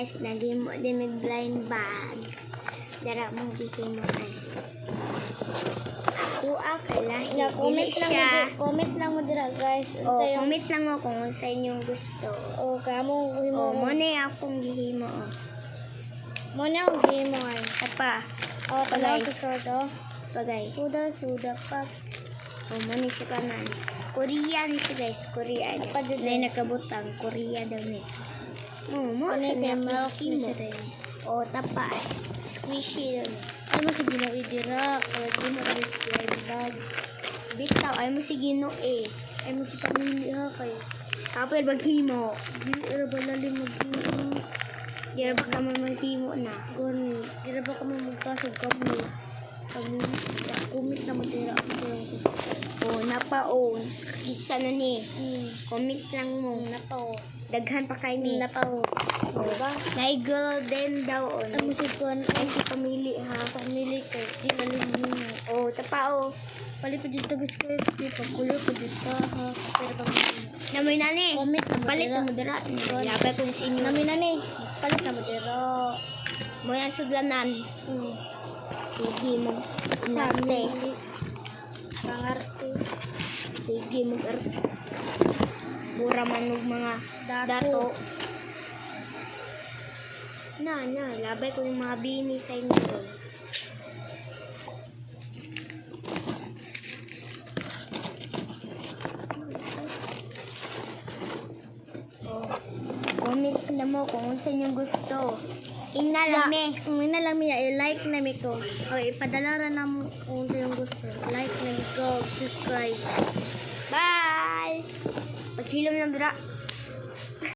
guys, naging mo din may blind bag. Dara mong gihimo ay. Ako kailan Comment lang mo dira guys. Oh, comment lang mo kung sa inyong gusto. Oh, kamo Oh, mo na akong gihimo. mo na ang game mo ay. Apa? Oh, tanaw guys. sa to. Guys. Suda pa. Oh, mo ni sa kanan. Korean siya guys, Korean. Apa dito? Na nakabutang Korea daw ni. Oh, mo Ano sa kay milk mo. na siya. Oh, tapa. Squishy daw ni. Ano mo sige na idira, o di mo rin blind bag. Bitaw, ay mo si Gino eh. Ay mo kita mili ha kay. Kapag maghimo. Di ra ba lalim mag-game. Di ra ba ka maghimo na? Gani, di ra ba kami magkasig kami. Kami, comment na mo dira. Oh, napa oh. Isa na ni. Comment lang mo. Napaw. Daghan pa kay ni. Napaw. Oh, Diba? na golden daw on. Ang musik ko Ay si pamili ha. pamili kay di lalim mo. Oh, tapa oh. Pali pa dito guys ko di pagkulo pa dito ha. Pero pa mo. Namoy na ni. Comment na mo Palit dira. na mo dira. Labay ko sa inyo. Nami na ni. Palit na mo dira. Mo yan suglanan. Sige mo. Inarte. Pangarte. Sige mo. Bura man og mga Dato. dato. Na, labay ko yung mga bini sa inyo. Oh, comment na mo kung sa inyo gusto. Inalami. Kung inalami i-like na mi ko. O, ipadala ra na mo Kung yung gusto. Like na mi ko. Subscribe. Bye! Paghilom ng dra.